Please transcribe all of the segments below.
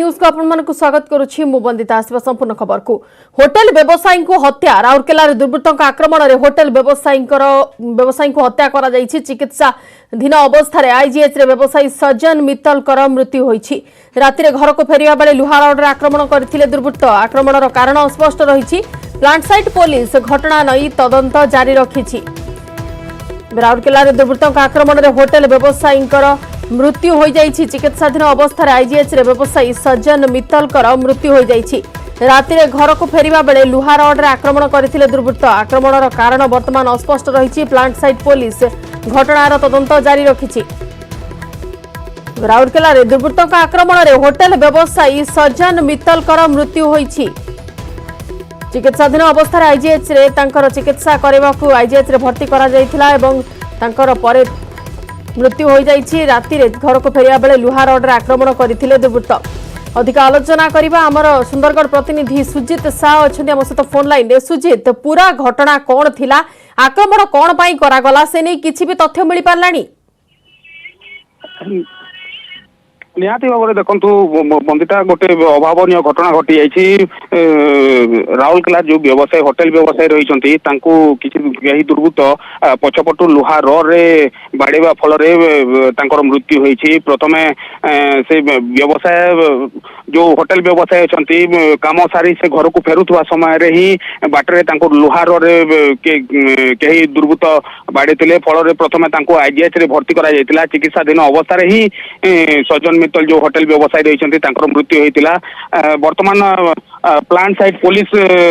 News को आपको स्वागत करुछि मु बंदिता आसवा संपूर्ण खबर को। होटेल व्यवसायी को हत्या राउरकेला दुर्वृत्तों आक्रमण में होटेल व्यवसायी को हत्या करा जायछि। चिकित्साधीन अवस्था आईजीएच रे व्यवसायी सज्जन मित्तल मृत्यु होईछि। राति रे घर को फेरिया बेले लुहा रड आक्रमण करथिले दुर्वृत्त। आक्रमणर कारण अस्पष्ट रहिछि। प्लांट साइट पुलिस घटना नई तदंत जारी रखिछि। राउरकेला दुर्वृत्तों आक्रमण में होटेल व्यवसायी मृत्यु हो जाइछि। चिकित्साधीन अवस्था आईजीएच रे व्यवसायी सज्जन मित्तल मृत्यु हो जाइछि। राति रे घर को फेरिबा बेले लुहा रड आक्रमण करथिले दुर्वृत्त। आक्रमणर कारण वर्तमान अस्पष्ट रहिछि। प्लांट साइट पुलिस घटनार तदंत जारी रखिछि। राउरकेला दुर्वृत्तों आक्रमण में होटेल व्यवसायी सज्जन मित्तल मृत्यु होइछि। चिकित्साधीन अवस्था आईजीएच रे तांकर चिकित्सा करबाकू आईजीएच रे भर्ती करा जायथिला एवं तांकर परे मृत्यु हो जाइछि। राति रे घर को फेरिया बेले लुहा रड आक्रमण करथिले दुर्वृत्त। अधिक आलोचना करिबा हमर सुंदरगढ़ प्रतिनिधि सुजित शाह अछन्ती हम सहित फोन लाइन रे। सुजित, पूरा घटना कोन थिला, आक्रमण कोन पई करा गला से नै किछि भी तथ्य मिलि पारलानी? निहाती भाव में देखु बंदिता गोटे अभावन घटना घटी जाइए। राउरकेला जो व्यवसायी होटेल व्यवसायी रही किसी दुर्वृत्त पछपटु लुहा रे बाड़ेवा फल मृत्यु होती। प्रथमे से व्यवसाय जो होटेल व्यवसायी अच्छा काम सारी से घर को फेरुवा समय ही बाटरे लुहा रे कहीं दुर्वृत्त बाड़ी फल प्रथमे आईजीएच रे भर्ती करा चिकित्साधीन अवस्था ही सज्जन मित्तल जो होटेल व्यवसायी रही मृत्यु होता। वर्तमान प्लांट साइट पुलिस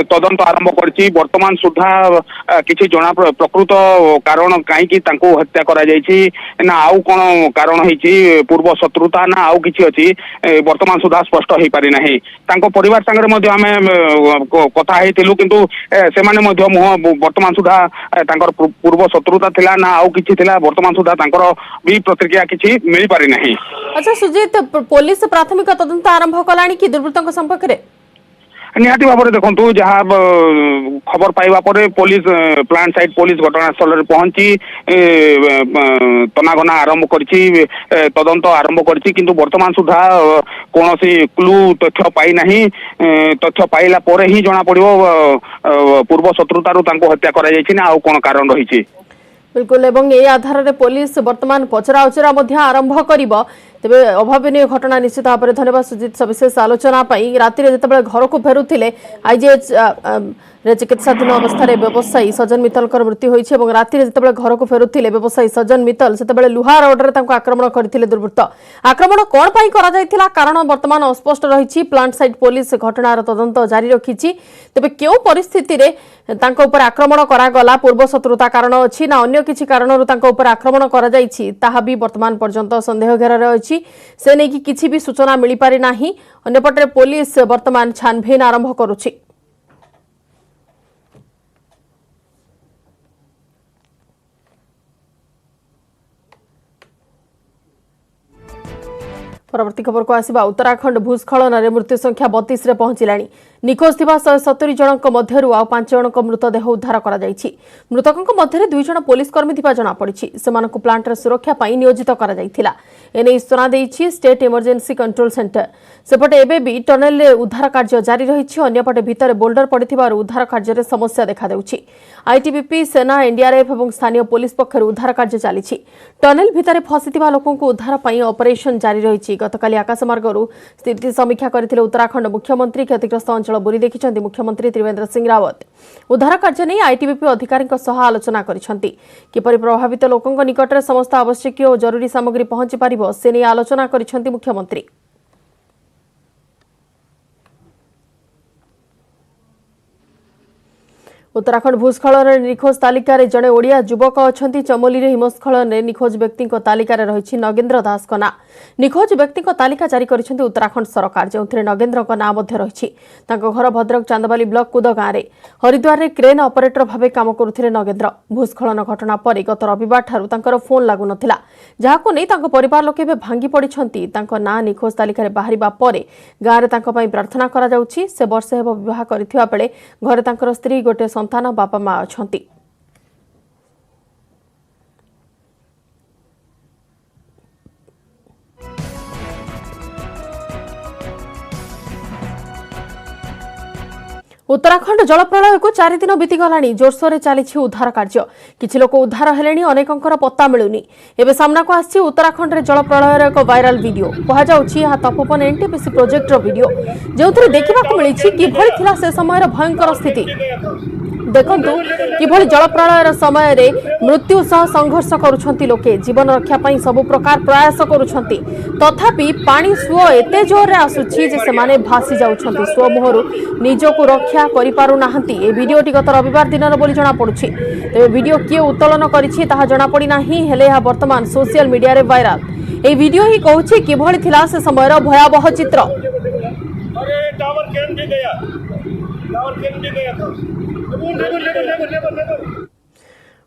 तदंत आरंभ करछि। वर्तमान सुधा किसी जना प्रकृत कारण कहीं हत्या करा ना आउ कौन कारण होती पूर्व शत्रुता ना आउ किसी अच्छी वर्तमान सुधा स्पष्ट हो पारि नाही। परिवार संगे आमे कथा हेतिलु किंतु से माने मुह वर्तमान सुधा पूर्व शत्रुता थिला ना आउ किछि थिला वर्तमान सुधा भी प्रतिक्रिया किछि मिल पारि नाही। अच्छा सुजीत, पुलिस प्राथमिक तदंत आरंभ कलानी कि दुर्वृत्तों संपर्क रे? निहाती भाव में देखु जहाँ खबर पाइबा परे पुलिस प्लांट साइट पुलिस घटनास्थल में पहुंची तनाघना आरंभ करछि, तदंत आरंभ करछि। किंतु वर्तमान सुधा कौन क्लू तथ्य पाई नाही। तथ्य पाइला परे ही जना पड़िबो पूर्व शत्रुतारू तांको हत्या करा जायछि ना आउ कोन कारण रहिछि। बिल्कुल, एवं ए आधार रे पुलिस वर्तमान पचरा उचरा आरंभ करिबो। तेबे अभावनीय घटना निश्चित भाव में। धन्यवाद सुजित सविशेष आलोचना पाई। राति रे जतबेले घर को फेरुथिले आईजीएच रे चिकित्साधीन अवस्था व्यवसायी सज्जन मित्तल मृत्यु होइछि एवं राति रे जतबेले घर को फेरुथिले व्यवसायी सज्जन मित्तल सेतबेले लुहा रड रे तांको आक्रमण करथिले दुर्वृत्त। आक्रमण कोन पई करा जायथिला कारण वर्तमान अस्पष्ट रहिछि। प्लांट साइट पुलिस घटनार तदंत जारी रखिछि। तेबे केउ परिस्थिति रे तांको ऊपर आक्रमण करा गला, पूर्व शत्रुता कारण अछि ना अन्य किछि कारणरु तांको ऊपर आक्रमण करा जायछि ताहा भी वर्तमान पर्यंत संदेह घेरारे अछि। से नै कि किछि भी सूचना मिलि पारि नाही। अन्यपटे पुलिस वर्तमान छानबीन आरंभ करुछि। परवर्ती खबर को आसिबा। उत्तराखंड भूस्खलन में मृत्यु संख्या 32 रे पहुंचलानी। निखोज थिबा 170 जनक मध्यरु आ 5 जनक मृतदेह उद्धार करा जायछि। मृतकक मध्यरे 2 जन पुलिस कर्मी थिबा जना पड़िछि। सेमानकु प्लांट रे सुरक्षा पई नियोजित करा जायथिला। एने सूचना देछि स्टेट इमरजेंसी कंट्रोल सेंटर। सेपटे एबे भी टनेल रे उद्धार कार्य जारी रहिछि। अन्यपटे भितर बोल्डर पड़िथिबार उद्धार कार्य रे समस्या देखा देउछि। आईटीबीपी, सेना, एनडीआरएफ और स्थानीय पुलिस पक्षर उद्धार कार्य चलिछि। टनेल भितर फसिथिबा लोकंकु उद्धार पई ऑपरेशन जारी रहिछि। गतकाली आकाशमार्गरू स्थिति समीक्षा करथिले उत्तराखंड मुख्यमंत्री। क्षतिग्रस्त अंचल बुरी देखिछन्ति मुख्यमंत्री त्रिवेंद्र सिंह रावत। उद्धार कार्य नै आईटीबीपी अधिकारीक सह आलोचना करिछन्ति। किपरि प्रभावित लोकंक निकटरे समस्त आवश्यक और जरूरी सामग्री पहुंची पारिबो से नै आलोचना करिछन्ति मुख्यमंत्री। उत्तराखंड भूस्खलन निखोज तालिका रे जड़े ओडिया युवक अछंती। चमोली रे हिमस्खलन रे निखोज व्यक्ति तालिका रे रहिछि नगेंद्र दास का ना। निखोज व्यक्ति तालिका जारी करिसेंति उत्तराखंड सरकार, जोंथरे नगेंद्र का नाम मध्य रहिछि। तांको घर भद्रक चांदबाली ब्लॉक कुद गाँव रे हरिद्वार रे क्रेन ऑपरेटर भाबे काम करुथिले नगेंद्र। भूस्खलन घटना पर गत रविवार ठारू तांकर फोन लागु नथिला, जाहाको नै तांको परिवार लोके बे भांगी पड़िछंती। तांको ना निखोज तालिका रे बाहरिबा परे गाँव रे तांको पई प्रार्थना करा जाउछि। से वर्ष हेब विवाह करिथिबा बेले घरे तांकर स्त्री गोटे संतान बापा माँ अछंती। उत्तराखंड जल प्रलय को 4 दिन बीतीगला जोरसोर चली उद्धार कार्य किछि लोक उद्धार हेले अनेकंकर पत्ता मिलुनी एबे सामना को आछि उत्तराखंड रे जल प्रलयर एक वायरल वीडियो कहा जाउछि यह तपोवन एनटीपीसी प्रोजेक्ट रो वीडियो जेउथरे देखिबा को मिलिछि किभଳି थिला से समय भयंकर स्थिति देखंतु किभଳି जल प्रलयर समय रे मृत्यु सह संघर्ष करूछंती लोके जीवन रक्षा पई सब प्रकार प्रयास करूछंती तथापि पानी सुओ एते जोर रे आसुछि जे से माने भासी जाउछंती सुओ मोहरु निजको रक्षा करि पारु नाहंती ए वीडियोटी गत रविवार दिनर बोली जणा पडुछि तेबे वीडियो किए उत्तोलन करिछि ताहा जणा पड़ी नाही हेले या वर्तमान सोशल मीडिया रे वायरल ए वीडियो ही कहूछि किभଳି थिला से समयर भयावह चित्र। अरे टावर केन भी गया था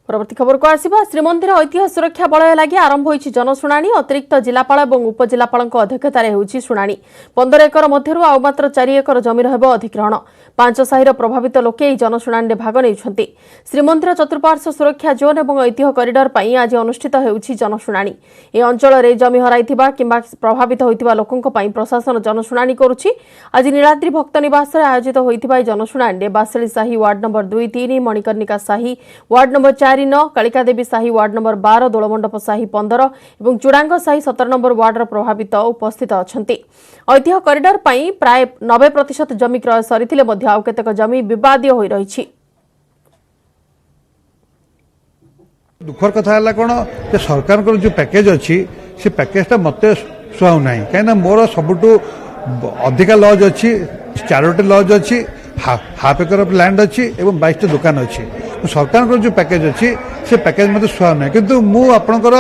परवर्ती खबर को आसिबा श्रीमंदिर ऐतिह्य सुरक्षा बलय लागि आरंभ होइछि जनशुणानी अतिरिक्त जिलापाल और उपजिलापालक अध्यक्षतार होइछि शुणानी 15 एकर मध्यरु आ मात्र 4 एकर जमी रहबो अधिग्रहण 5 साहिर प्रभावित लोके एही जनशुणानी भाग नेउछंती श्रीमंदिर चतुर्पार्श्व सुरक्षा जोन और ऐतिह्य कॉरिडोर पई आज अनुष्ठित होइछि जनशुणानी ए अंचल रे जमी हराइथिबा किंबा प्रभावित होइथिबा लोकंक पई प्रशासन जनशुणानी करूछि आज नीलाद्री भक्त निवास रे आयोजित होइथिबा जनशुणानी बासली साही वार्ड नंबर 2 3 मणिकर्णिका साही वार्ड नंबर 4 9 कालिका देवी साही वार्ड नंबर 12 दोलमंडप साही 15 और चूड़ांग साही 17 नंबर वार्ड प्रभावित उपस्थित अछंती ऐतिह्य कॉरिडोर पई प्राय 90% जमी क्रय सरिथिले मध्ये आउ केतक जमी विवादीय होई रहिछि। दुखर कथा है कौन सरकार जो पैकेज अच्छी से पैकेजटा मत सुहाऊ ना कहीं मोर सबुठू अधिका लज अच्छी 4टी लज अच्छी हाफ एकर ऑफ लैंड अच्छी एवं 22टी दुकान अच्छी सरकार जो पैकेज अच्छी से पैकेज मत सुहाऊ ना किंतु मु आपणकर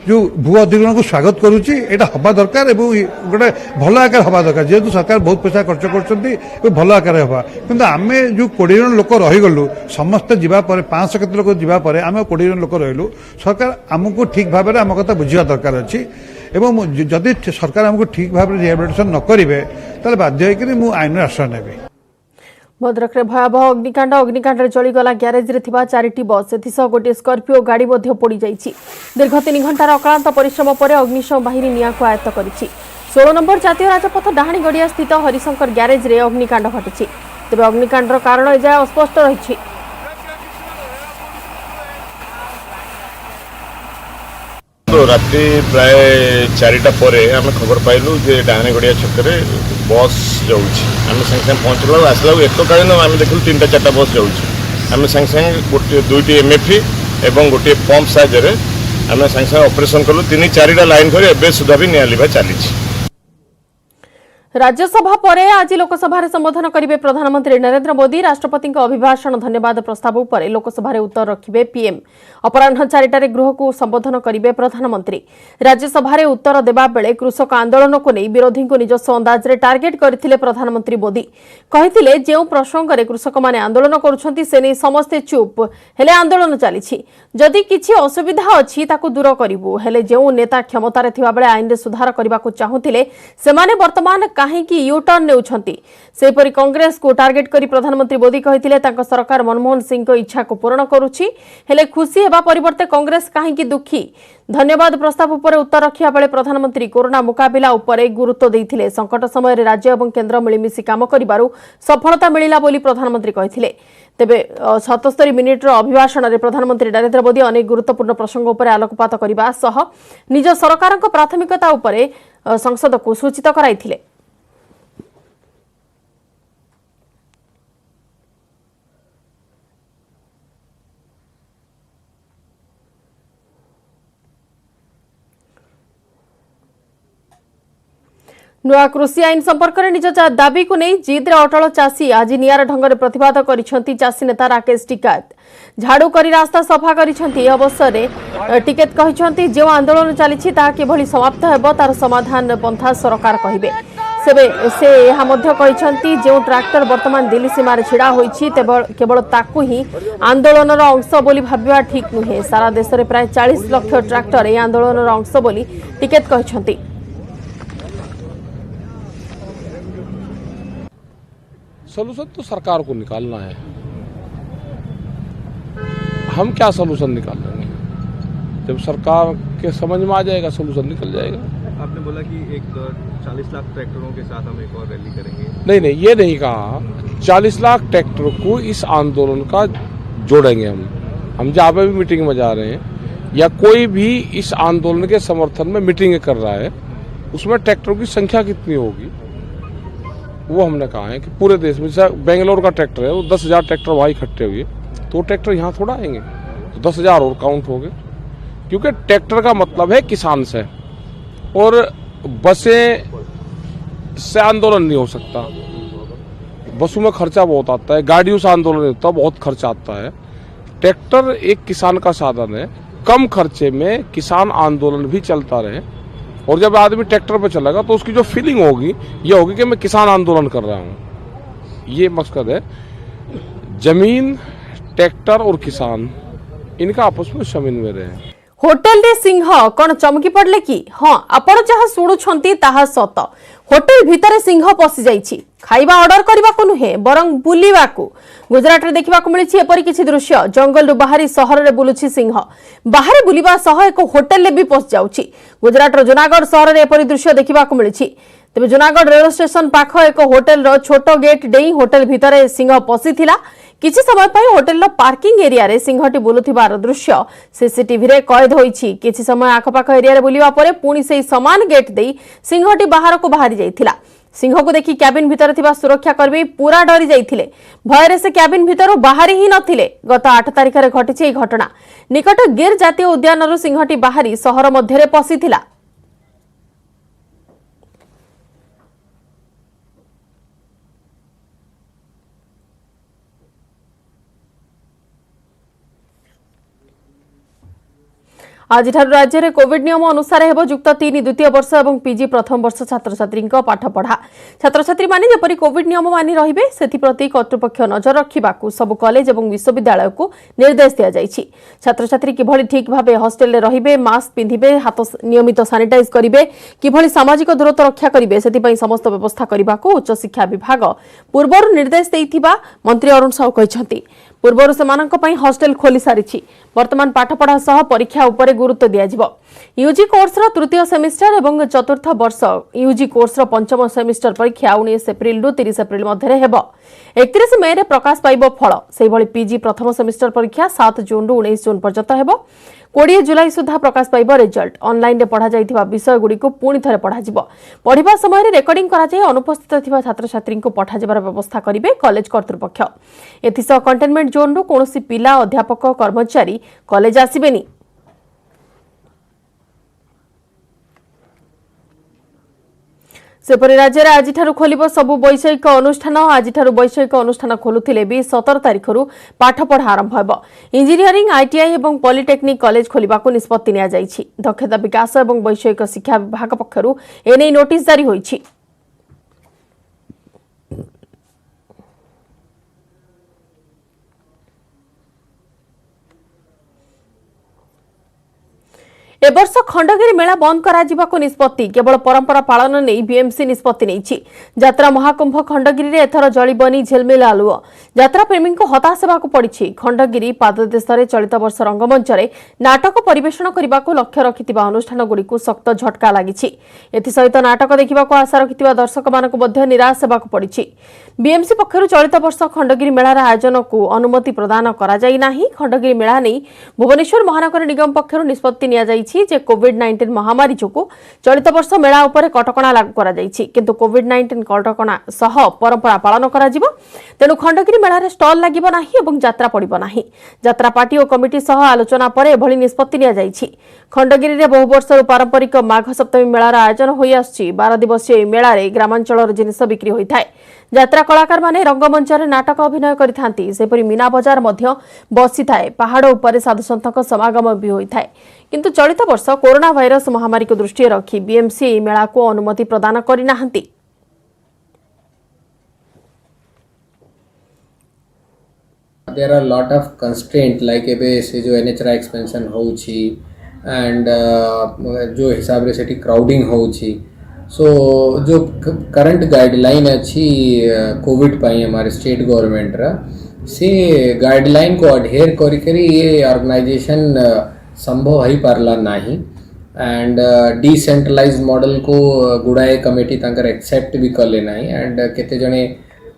जो भू अधिग्रहण को स्वागत करुच्ची एटा हवा दरकार एवं गोटे भल आकार हवा दरकार जेहेतु सरकार बहुत पैसा खर्च कर भल आकार हवा किंतु आम जो 20 जन लोक रहीगलु समस्ते जापर 500 केत लोक जापर आम 20 जन लोक रही सरकार आमको ठीक भाव में आम कथा बुझा दरकार अच्छी एवं जदि सरकार आमको ठीक भाव में रिहेबिलिटेशन न करेंगे ताले बाध्य होकर आईन आश्रय नेबी। भद्रक रे भयावह अग्निकांड जलीगला ग्यारेज रे थिबा 4टी बस एथिसह गोटे स्कॉर्पियो गाड़ी मध्ये पोड़ी जाइछि दीर्घ 3 घंटार अक्लांत परिश्रम पर अग्निशम बाहिनी निया को आयत्त करिछि 16 नंबर जातीय राजपथ डाहाणी गड़िया स्थित हरिशंकर ग्यारेज रे अग्निकांड घटिछि तेबे अग्निकांडर कारण एजाय अस्पष्ट रहिछि। तो राति प्राय 4टा पर आम खबर पाइलु जे डाहाणी गड़िया छक बस जाऊँगी आम सागे सागे पहुँचला आसला एककालीन आम देखल 3टा 4टा बस जाऊँगी आम सागे सागे गोटे 2टी एमएफी एवं गोटे पंप साहाय्य आम सागे सागे ऑपरेशन कलु 3-4टा लाइन कर एबे सुधा भी निया लिभा चली। राज्यसभा परे आज लोकसभा संबोधन करेंगे प्रधानमंत्री नरेंद्र मोदी राष्ट्रपति अभिभाषण धन्यवाद प्रस्ताव पर लोकसभा उत्तर रखिबे पीएम अपराह्न 4टारे गृह को संबोधन करेंगे प्रधानमंत्री राज्यसभा उत्तर देवा बेले कृषक आंदोलन को नहीं विरोधी को निजस्व अंदाज रे टार्गेट करथिले प्रधानमंत्री मोदी कहिथिले जे प्रसंग रे कृषक माने आंदोलन करुछंती से नहीं समस्ते चुप हेले आंदोलन चलीछि जदि किछि असुविधा अछि ताकू दूर करिवु हेले जे नेता क्षमता रे थिबा बेले आईन रे सुधार करबा को चाहुथिले से माने वर्तमान काहेकि यूटर्न नेउछंती सेपरि कांग्रेस को टार्गेट करी प्रधानमंत्री मोदी कहिथिले तांको सरकार मनमोहन सिंह को इच्छा को पूर्ण करूछि हेले खुशी हेबा परिवर्ते कांग्रेस काहेकि दुखी धन्यवाद प्रस्ताव पर उत्तर रखिया बेले प्रधानमंत्री कोरोना मुकाबिला उपरे गुरुत्व देइथिले संकट समय रे राज्य एवं केंद्र मिलिमिशि काम करिबारु सफलता मिलिला बोली प्रधानमंत्री कहिथिले तेबे 77 मिनिट रो अभिभाषण रे प्रधानमंत्री नरेंद्र मोदी अनेक गुरुत्वपूर्ण प्रसंग उपर आलोकपात करिबा सह निज सरकारक प्राथमिकता उपरे संसद को सूचित कराइथिले। नुआ कृषि आईन संपर्क में निज दाबी को नहीं जिद्रे अटल चाषी आज नियार ढंग से प्रतिवाद करिसेंती चाषी नेता राकेश टिकैत झाड़ू करी रास्ता सफा करिसेंती अवसर में टिकैत कहिसेंती जो आंदोलन चली ताहा किभली समाप्त हेबो तार समाधान पंथा सरकार कहिबे से यह मध्य कहिसेंती जो ट्रैक्टर वर्तमान दिल्ली सीमा रे छिड़ा होईछि केवल ताकू ही आंदोलन अंश बोली भाबिबा ठीक नुहे सारा देश में प्राय 40 लाख ट्रैक्टर ए आंदोलन अंश बोली टिकैत कहिसेंती। सोल्यूशन तो सरकार को निकालना है हम क्या सोल्यूशन निकाल लेंगे जब सरकार के समझ में आ जाएगा सोल्यूशन निकल जाएगा। आपने बोला कि 40 लाख ट्रैक्टरों के साथ हम एक और रैली करेंगे। नहीं ये नहीं कहा 40 लाख ट्रैक्टर को इस आंदोलन का जोड़ेंगे। हम जहाँ पे भी मीटिंग में जा रहे हैं या कोई भी इस आंदोलन के समर्थन में मीटिंग कर रहा है, उसमें ट्रैक्टरों की संख्या कितनी होगी वो हमने कहा है कि पूरे देश में, जैसे बेंगलोर का ट्रैक्टर है, वो 10,000 ट्रैक्टर वहाँ इकट्ठे हुए, तो ट्रैक्टर यहाँ थोड़ा आएंगे, तो 10,000 और काउंट हो गए। क्योंकि ट्रैक्टर का मतलब है किसान से, और बसें से आंदोलन नहीं हो सकता। बसों में खर्चा बहुत आता है, गाड़ियों से आंदोलन नहीं होता, बहुत खर्चा आता है। ट्रैक्टर एक किसान का साधन है, कम खर्चे में किसान आंदोलन भी चलता रहे, और जब आदमी ट्रैक्टर पे चलेगा तो उसकी जो फीलिंग होगी ये होगी कि मैं किसान आंदोलन कर रहा हूँ। ये मकसद है। जमीन, ट्रैक्टर और किसान, इनका आपस में समन्वय रहे। होटेल रे सिंह कौन चमकी पड़ले कि? हाँ, आपण जहाँ शुणुछंती ताहा सत। होटेल भितर सिंह पशि जाइछि। खाइबा ऑर्डर करबाकू नुहे, बरं बुलिबाकू। गुजरात रे देखिबाकू मिलिछि एपरि किछि दृश्य। जंगल रु बाहरी शहर रे बुलुछि सिंह। बाहर बुलिबा सह एक होटेल रे भी पशि जाउछि। गुजरात रो जुनागढ़ शहर रे एपरि दृश्य देखिबाकू मिलिछि। तेबे जुनागढ़ रेल स्टेशन पाख एक होटेल रो छोट गेट डेई होटेल भितर सिंह पशिथिला। किछि समय पई होटेल पार्किंग एरिया रे सिंहटी बुलुथिबार दृश्य सीसीटीवी रे कैद होईछि। किछि समय आखपाख एरिया रे बुलिबा परे पुणी सेही समान गेट देई सिंहटी बाहर को बाहरी जाइथिला। सिंह को देखि कैबिन भितर थिबा सुरक्षाकर्मी पूरा डरी जाइथिले। भୟରେ से कैबिन भितर बाहरी ही नथिले। गत 8 तारिख रे घटिछि एई घटना। निकट गिर जातीय उद्यान रो सिंहटी बाहरी शहर मध्य रे पसिथिला। आज राज्य में कोविड नियम अनुसार हेबो युक्त 3 द्वितीय वर्ष और पीजी प्रथम वर्ष छात्र छात्री पाठ पढ़ा। छात्र छात्री माने जेपरि कोविड नियम मानि रहिबे सेथि प्रति कर्तृपक्ष नजर रखिबाकू सब कॉलेज और विश्वविद्यालय को निर्देश दिया जायछि। छात्र छात्री किभଳି ठीक भाबे हॉस्टेल रे रहिबे, मास्क पिंधिबे, हाथ नियमित सैनिटाइज करिबे, किभଳି सामाजिक दूरत्व रक्षा करिबे सेथि पई समस्त व्यवस्था करिबाकू उच्च शिक्षा विभाग पूर्वरु निर्देश दैथिबा मंत्री अरुण साहू कहिसंती। पूर्वरु सेमानक पई हॉस्टेल खोली सारिछि। वर्तमान पाठपढ़ा सह परीक्षा उपरे गुरुत्व दियाजिबो। यूजी कोर्स रो तृतीय सेमिस्टर एवं चतुर्थ वर्ष यूजी कोर्स रो पंचम सेमिस्टर परीक्षा 19 एप्रिल रु 30 एप्रिल मध्य हेबो। 31 मई रे प्रकाश पाइबो फल। सेहि भଳି पीजी प्रथम सेमिस्टर परीक्षा 7 जून रु 19 जून पर्यंत हेबो। 20 जुलाई सुधा प्रकाश पाइबो रिजल्ट। ऑनलाइन रे पढ़ा जाइथिबा विषय गुडी को पुणी थरे पढ़ा जिवो। पढ़िबा समय रे रेकॉर्डिंग करा जाय अनुपस्थित थिबा छात्र छात्री को पठा जबार व्यवस्था करिवे कॉलेज कर्तृपक्ष। एथिस कंटेनमेंट जोन रु कोनोसी पिला, अध्यापक, कर्मचारी कॉलेज आसीबेनी। सेपरि राज्य आज खोलिब सबु वैषयिक अनुष्ठान। आज वैषयिक अनुष्ठान खोलुथिले भी 17 तारिख रु पाठपढ़ा आरंभ हेबो। इंजीनियरिंग, आईटीआई एवं पॉलिटेक्निक कॉलेज खोलिबाकू निष्पत्ति निया जाइछि। दक्षता विकास एवं वैषयिक शिक्षा विभाग पक्षरु एनै नोटिस जारी होइछि। ए वर्ष खंडगिरी मेला बंद करा जिबाको निष्पत्ति केवल परंपरा पालन नहीं बीएमसी निष्पत्ति नहीं। यात्रा महाकुंभ खंडगिरी रे एथर जलिबनी झिलमिल आलुओ। यात्रा प्रेमी को हताश हेबाकू पड़िछि। खंडगिरी पाददेश रे चलित वर्ष रंगमंच रे नाटक परिवेषण करबाकू लक्ष्य रखितिबा अनुष्ठान गुडी को सख्त झटका लागिछि। एथि सहित नाटक देखिबाकू आशा रखितिबा दर्शक मानक मध्ये निराश हेबाकू पड़िछि। बीएमसी पक्षरु चलित वर्ष खंडगिरी मेलार आयोजन को अनुमति प्रदान करा जाई नाही। खंडगिरी मेला नै भुवनेश्वर महानगर निगम पक्षरु निष्पत्ति निया जाई जे कोविड-19 महामारी जोकु चलित वर्ष मेला उपरे कटकणा लागू करा जाइछि। किंतु कोविड-19 कटकणा सह परंपरा पालन करा जिवो। तेनु खंडगिरी मेला रे स्टॉल लागिबो नाही एवं यात्रा पड़िबो नाही। यात्रा पार्टी और कमिटी सह आलोचना परे एभଳି निष्पत्ति निया जाइछि। खंडगिरी रे बहु वर्षर पारंपरिक माघ सप्तमी मेलार आयोजन होई आछि। 12 दिवसीय मेला रे ग्रामांचलर जिनिस बिक्री होई थाए। यात्रा कलाकार माने रंगमंच रे नाटक अभिनय करिथांती। सेपरि मीना बाजार मध्य बसी थाए। पहाड़ उपरे साधु सन्तक समागम भी होई थाए। किंतु चलित वर्ष कोरोना वायरस महामारी को दृष्टि रखी बीएमसी मेला को अनुमति प्रदान करि नाहंती। There are a lot of constraint like एबे से जो NHR expansion होउछि एंड जो हिसाब रे सेठी क्राउडिंग होउछि। सो जो करंट गाइडलाइन अच्छी कोविड पाई हमारे स्टेट गवर्नमेंट रा से गाइडलाइन को अडहेयर करी ये ऑर्गेनाइजेशन संभव है पारला नहीं। एंड डिसेंट्रलाइज मॉडल को गुड़ाए कमिटी तांकर एक्सेप्ट भी कले नहीं। एंड केते जने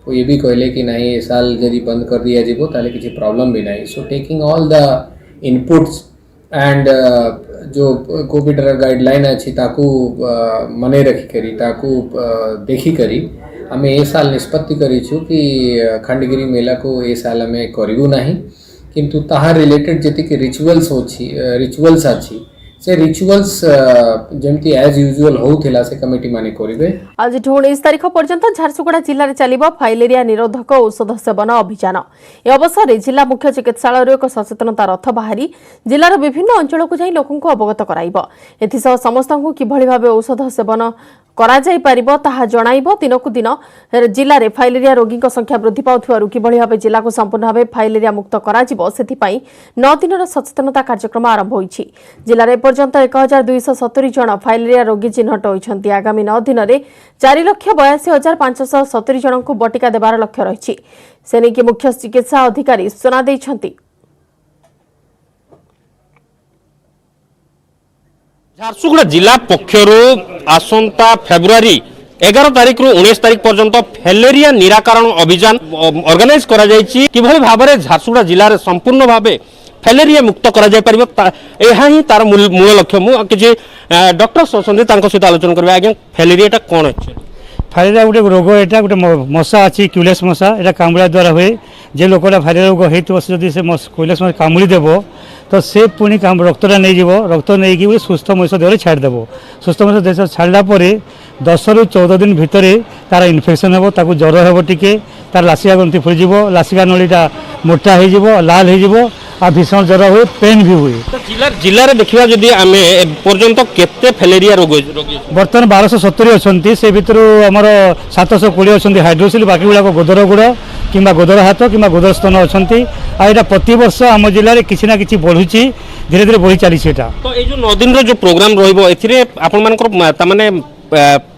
वो ये भी कहले कि नहीं ये साल यदि बंद कर दिया जीवो ताले किसी प्रॉब्लम भी नहीं। So taking all the inputs and जो कोविड गाइडलाइन अच्छी ताकू मने रखी करी ताकू देखी करी आम ए साल निष्पत्ति करीछु कि खंडगिरी मेला को ए साल आम करू नहीं किंतु ताहार रिलेटेड जी रिचुअल्स अच्छी से रिचुअल्स जमती एज यूजुअल होउथिला से कमिटी माने करिवे। आज 19 तारिख पर्यंत झारसुगुड़ा जिले में चलिबो फाइलेरिया निरोधक औषध सेवन अभियान। ए अवसर में जिला मुख्य चिकित्सालय एक सचेतनता रथ बाहरी जिलार विभिन्न अंचल को जाई लोकंको अवगत कराइबो। एथिसह समस्तंकु किभଳି भाबे औषध सेवन करा जाई परिबो ताहा जणाइबो। दिनकु दिन जिले में फाइलेरिया रोगी संख्या वृद्धि पाउथिबारु किभଳି भाबे जिला को संपूर्ण भाबे फाइलेरिया मुक्त करा जिवो सेथिपई 9 दिनर सचेतनता कार्यक्रम आरंभ होईछि। जिले में पर्यंत 1270 जन फाइलेरिया रोगी चिन्हट होइछन्ति। आगामी 9 दिन में 4,82,570 जन को बटिका देवार लक्ष्य रही सेनेकी मुख्य चिकित्सा अधिकारी सूचना दैछन्ति। झारसुगुड़ा जिला पक्षरु आसंता फेब्रुआरी 11 तारिख रु 19 तारिख पर्यंत फैलेरिया निराकरण अभियान ऑर्गेनाइज करा जायछि। किभଳି भाबरे झारसुगुड़ा जिल्ला रे संपूर्ण भाबे फैलेरिया मुक्त करा जाय परिबो एहा ही तार मूल लक्ष्य। मु किछि डॉक्टर सहित तांको सहित आलोचना करबे। आगे फैलेरियाटा कोन अछि? फाइलेरिया गोटे रोग एटा गोटे मशा अच्छी क्यूलेस मशा एटा कामुड़ा द्वारा हुए जे लोकटा फाइलेरिया रोग होइतो जदि से क्यूलेस मशा कामुड़ी देबो तो से पुणी रक्तटा नहीं जीवो रक्त नहीं कि सुस्थ मनुष्य देह छाड़देव। सुस्थ मनुष्य देह छाड़ा 10 ରୁ 14 दिन भितर तार इन्फेक्शन हे ताकू ज्वर हे टिके तार लासिका ग्रंथि फुलीज लासिका नलीटा मोटा हो लाल हो आ भीषण ज्वर हुए पेन भी हुए। तो जिले में देखा जदि आम पर्यंत केते फैलेरिया रोगी बर्तमान 1270 अच्छा से भितर आमर 720 अच्छा हाइड्रोसिल बाकी गुड़ाक गोदर गुड़ कि गोदर हाथ कि गोदर स्तन अच्छा आ प्रति वर्ष आम जिले में किसी ना कि बढ़ुची धीरे धीरे बढ़ी चली। तो ये जो 9 दिन जो प्रोग्राम रही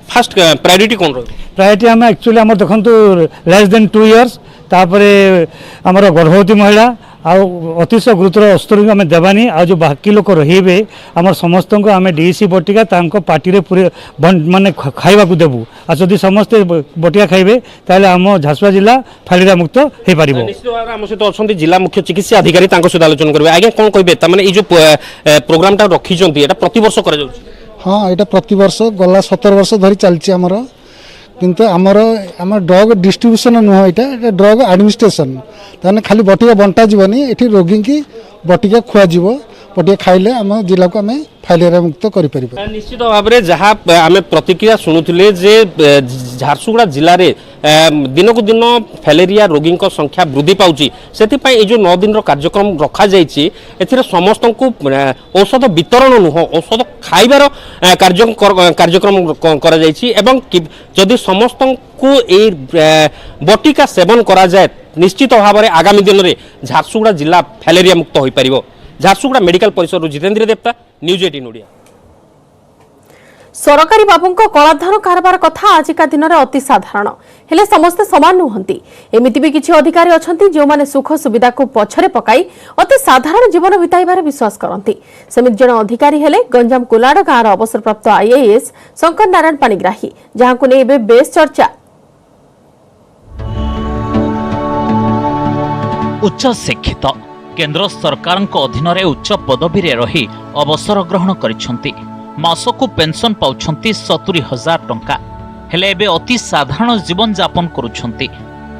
फास्ट प्रायोरिटी कौन रही? प्रायोरिटी आम एक्चुअली आम देखु लेस देन 2 इयर्स तापरे आमर गर्भवती महिला अतिशय गुरुतर अस्त्र आम देवानी आ जो बाकी लोक रे आम समस्त को आम डीसी बटिका पार्टी पूरे मानने खावा देवु आ जदि समस्ते बटिका खाइबे ताले आम झारसुगुड़ा जिला फाइलेरिया मुक्त हो पार। निश्चित भाव आम सहित अच्छा जिला मुख्य चिकित्सा अधिकारी सहित आलोचना करेंगे। आगे कौन कहे ये जो प्रोग्राम रखी प्रति वर्ष कर? हाँ यहाँ प्रति वर्ष गला 17 वर्ष धरी चलती आमर किंतु आमर आम ड्रग डिस्ट्रीब्यूशन नुह यहाँ ड्रग एडमिनिस्ट्रेशन ताने खाली बटिका बंटा जीवनी ये रोगी की बटिका खुआज बटिका खाइले आम जिला को आम फाइलेरिया मुक्त कर। निश्चित भाव में जहाँ आम प्रतिक्रिया शुणुले झारसुगुड़ा जिले में दिन को दिन फैलेरिया रोगी संख्या वृद्धि पाउची से जो 9 दिन कार्यक्रम रखा जाइए समस्त को औषध वितरण नुह औषध खाइबार कार्यक्रम करा जाइए एवं जदि समस्त को बटिका सेवन करा जाए निश्चित भाव में आगामी दिन में झारसुगुड़ा जिला फैलेरिया मुक्त हो पार। झारसुगुड़ा मेडिकल परिसर जितेन्द्र देवता न्यूज 18 ओडिया। सरकारी बाबूंको कलाधन कारबार कथा आजिका दिन में अति साधारण हेले समस्ते समान नुहंती। एमिति भी किछि अधिकारी अछंती जो माने सुख सुविधा को पछरे पकाई अति साधारण जीवन बिताइबार विश्वास करती। सेमिति जन अधिकारी हेले गंजाम कुलाड गाँर अवसरप्राप्त आईएएस शंकर नारायण पाणिग्राही जहां को नै एबे बेस चर्चा। उच्च शिक्षित केंद्र सरकार अधीन उच्च पदवी रही अवसर ग्रहण करिसेंती। मासकु पेंशन पाउछंती 70,000 टंका हेले एबे अति साधारण जीवन यापन करुछंती।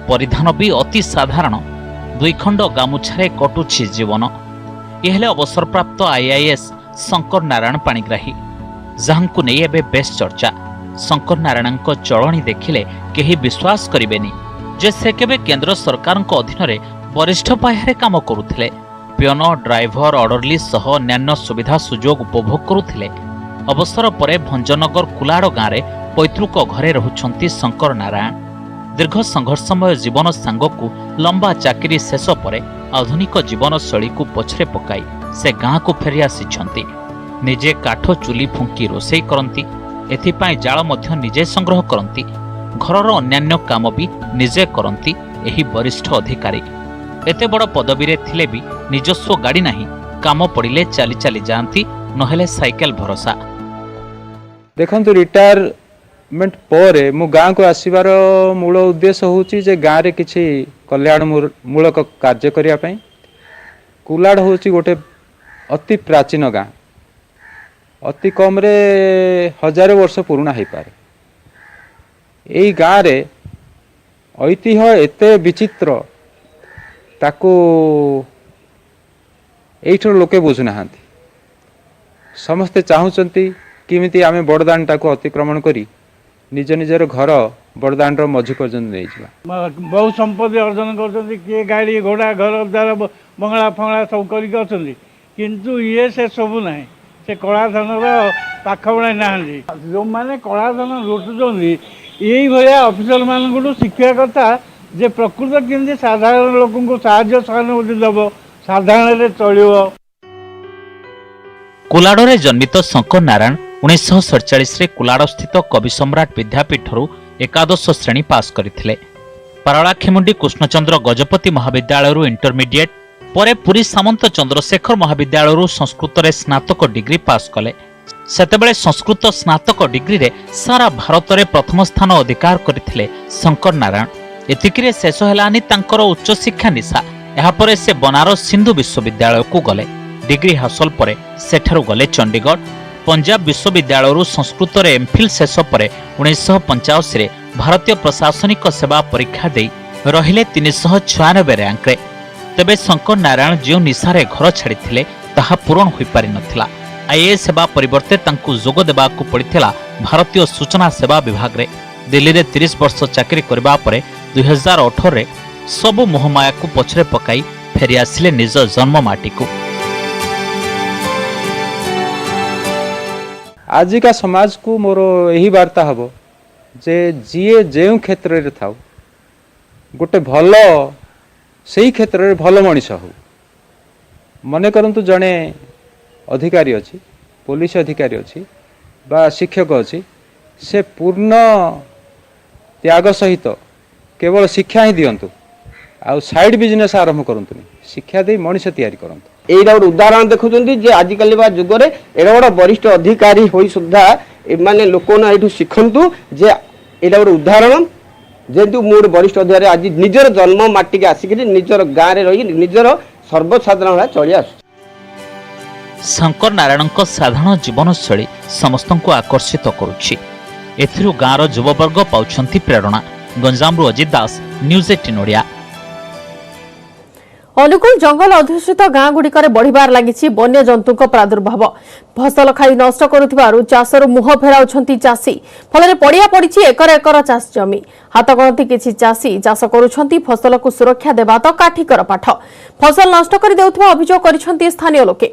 परिधान भी अति साधारण 2 खंड गामुछारे कटुछि जीवन। यहले अवसर प्राप्त आईएएस शंकर नारायण पाणिग्राही जहांकु नै एबे बेस चर्चा। शंकर नारायण चलणी देखिले केही विश्वास करिबेनी जे से केबे केंद्र सरकार अधीन वरिष्ठ पाह्यारे काम करुथिले। पियन ड्राइवर ऑर्डरली सह अन्यान्य सुविधा सुजोग उपभोग करुथिले। अवसर परे भंजनगर कुलाड गाँव पैतृक घरे रहुछंती शंकर नारायण। दीर्घ संघर्षमय जीवन सांगकु लंबा चाकरी शेष परे आधुनिक जीवन शैली को पछरे पकाई से गाँ को फेरी आसीछंती। निजे काठ चुली फुंकी रोषेई करंती एथिपाई जाळ मध्य निजे संग्रह करंती। घरर अन्यान्य काम भी निजे करंती एही वरिष्ठ अधिकारी। एते बड़ पदवी रे थिले भी निजस्व गाड़ी नाही काम पड़िले चली चली जाती नहेले साइकेल भरोसा। देखंतु रिटायर डेभलपमेंट पर मु गाँ को आसबार मूल उद्देश्य होची जे गाँ रे किछि कल्याणमूलक कार्य करिया पई। कुलाड होची गोटे अति प्राचीन गाँ, अति कम रे 1000 वर्ष पुराना हो पारे। यही गाँ रे ऐतिह्य एते विचित्र ताकू एठर लोके बुझुना। समस्ते चाहूँगी किमिति आमे बड़दाण्ड को अतिक्रमण करी निज निजर घर बड़दाण्ड मझी पर्यंत नहीं जावा। बहुत संपत्ति अर्जन कर किए गाड़ी घोड़ा घर द्वार बंगला फंगला सब कर किंतु ये से सबू ना से कलाधन पाखबड़ा ना जो मैंने कलाधन लुटुंट यही भाया अफिसर मान शिखा कथा जे प्रकृत केमती साधारण लोक साहाय्य सहानुभूति दब साधारण चलो। कुलाडरे जन्मित शंकर नारायण 1947 कुलाड स्थित कवि सम्राट विद्यापीठ एकादश श्रेणी पास करथिले। पारଳାଖେମୁଣ୍ଡି कृष्णचंद्र गजपति महाविद्यालय इंटरमीडिएट परे पुरी सामंत चंद्रशेखर महाविद्यालय संस्कृत रे स्नातक डिग्री पास कले। सेतेबेले संस्कृत स्नातक डिग्री रे सारा भारत रे प्रथम स्थान अधिकार करथिले शंकर नारायण। एतिकिरे शेष हेलानी तांकर उच्च शिक्षा निशा। एहा परे से बनारस हिंदू विश्वविद्यालय को गले। डिग्री हासिल परे सेठारु गले चंडीगढ़। पंजाब विश्वविद्यालय संस्कृत रे एमफिल शेष परे 1985 रे भारतीय प्रशासनिक सेवा परीक्षा दे रहिले 396 रैंक रे। तेबे शंकर नारायण जो निशारे घर छाड़ी ताहा पूरण हो पारि नथिला। आईएएस सेवा परिवर्ते तांकु जोग देबाकु पड़िथिला भारतीय सूचना सेवा विभाग रे। दिल्ली रे 30 वर्ष चाकरी करबा परे 2018 रे सबु मोहमाया को पछरे पकाई फेरी आसिले निज जन्म माटी को। आजिका समाज को मोर यही वार्ता हबो जे जीए जेउ क्षेत्र रे थाउ गोटे भल सही क्षेत्र रे भल मनीष हो। मने करंतु जने अधिकारी अछि, पुलिस अधिकारी अछि बा शिक्षक अछि, से पूर्ण त्याग सहित केवल शिक्षा ही दियंतु आ साइड बिजनेस आरंभ करंतु। शिक्षा दे मनीष तैयारी करंतु। एटा गोटे उदाहरण देखुଛନ୍ତି जे आजिकल बा जुगरे एटा गोटे वरिष्ठ अधिकारी होई सुद्धा माने लोक ना एठू शिखंतु जे एटा गोटे उदाहरण जेतु मोर वरिष्ठ अधिकारी आज निजर जन्म माटी के आसिक निजर गाँ रे रही निजर सर्वसाधारण चली आस। शंकर नारायण साधारण जीवनशैली समस्त को आकर्षित करुछि। एथिरु गाँर युववर्ग पाउछंती प्रेरणा। गंजामरु अजित दास, न्यूज 18 ओडिया। अनुकूल जंगल अधिष्ठित गाँ गुड़िकर बढ़िबार लागिछि वन्य जंतुक प्रादुर्भाव। फसल खाई नष्ट करुथिबारु चाषरु मुह फेराउछंती चाषी। फलरे पड़िया पड़िछि एकर एकर चाष जमी। हाथ गणति किछि चाषी चाष करुछंती फसल को सुरक्षा देबा तो काठिकर पाठ। फसल नष्ट करि देउथबा अभियोग करिछंती स्थानीय लोके।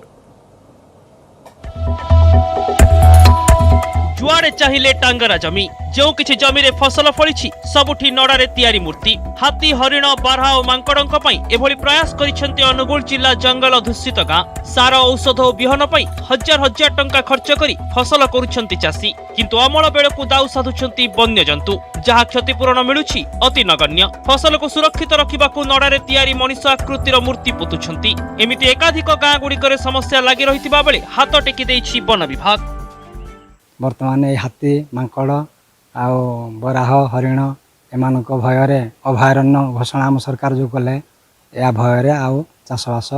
जुआड़े चाहिए टांगरा जमी जो किछि जमी रे फसल फलिछि सबुठी नड़ारे तैयारी मूर्ति। हाथी हरिण बारहा और मांकड़ों पई एभली प्रयास करिसेंती अनुगुल जिला जंगल अधिष्ठित गाँ। सार औषध और बिहन पई हजार हजार टंका खर्च करी फसल करुछंती चाषी, किंतु अमल बेलकु दाउ साधुछंती वन्य जंतु। जहा क्षतिपूरण मिलुछि अति नगण्य। फसल को सुरक्षित रखिबाकु नड़ारे तैयारी मनीष आकृतिर मूर्ति पोतुछंती। एमिति एकाधिक गाँ गुड़िकरे समस्या लागि रहितिबा बेले हाथ टेकी देइछि वन विभाग। वर्तमान हाथी मांकड़ आउ बराह हरिण एमान भय अभयारण्य घोषणा आम सरकार जो कले या भय आउ चाषबास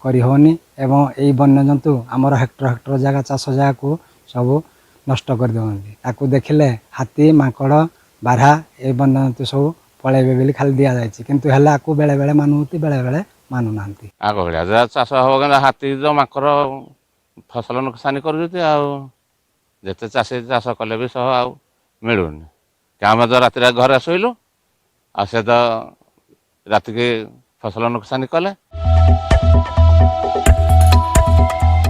करनी एवं यही वन्यजंतु आमर हेक्टर हेक्टर जगह चाष जगह को सब नष्ट कर दिखते देखिले हाथी मांकड़ बारहा ये वन्यजंतु सब पलैबे बोली खाली दि जाए किंतु हेला को बेले बेले मानुती बेले बेले मानु ना आग भाया चाष हम हाथी मांकड़ फसल नुकसान कर जिते चाषी चाष कले भी सह आउ मिलूनी क्या तो राति घर शोलु आ से तो राति के फसल नुकसान कले।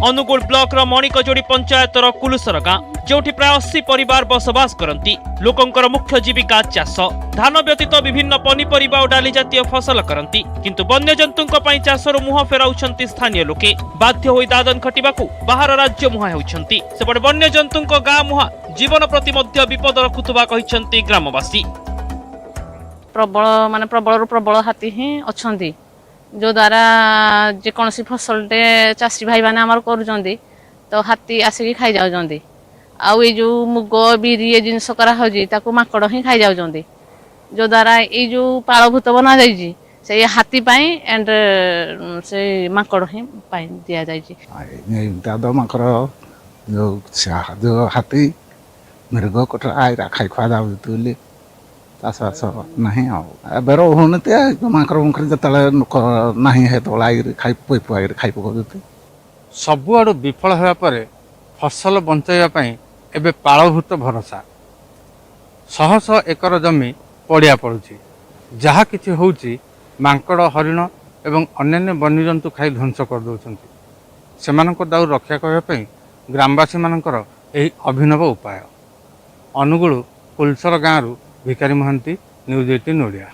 अनुगुल ब्लॉक मणिकजोड़ी पंचायतर कुलुसर गाँ जोठी प्राय 80 परिवार बसवास करती। लोकंकर मुख्य जीविका चाष। धान व्यतीत विभिन्न पनीपरिबा और डाली जातीय फसल करती, किंतु वन्यजंतुंक पई चाषर मुह फेराउछंती स्थानीय लोके। बाध्य होई दादन खटिबाकू बाहर राज्य मुहा हेउछंती। सेपटे वन्यजंतुंक गाँ मुहा जीवन प्रति मध्य विपद रखुतबा कहिछंती ग्रामवासी। प्रबल हाथी ही अछंती जो द्वारा जेकोसी फसलटे चाषी भाई मैंने आमर करुँच तो हाथी आसिक खाई जाऊँच आउ ये जो मुग बिरी ये जिनस कराऊ माकड़ ही खाई जाऊँच जो द्वारा ये जो पालभूत बना जाइए से हाथी एंड से माकड़ ही दि जाइए माकड़ जो हाथी मृग कटरा आईरा खाई खुआ जाऊँ चाषबास नहीं आबर होते माकड़ मुखर जो ना है खाई पुआई खाई पकाते सबुआड़ विफल होगापर फसल बचाइवाई एवं पालभूत भरोसा शह शह एकर जमी पड़िया पड़ुछि जहा किछि होउछि मांकड़ हरिण एवं अन्यान्य वन्यजंतु खाई ध्वंस कर दौरान सेमानक दाउ रक्षा करने ग्रामवासी मानकर एही अभिनव उपाय। अनुगुल कुलसर गाँव भिकारी महांती, न्यूज 18 ओडिया।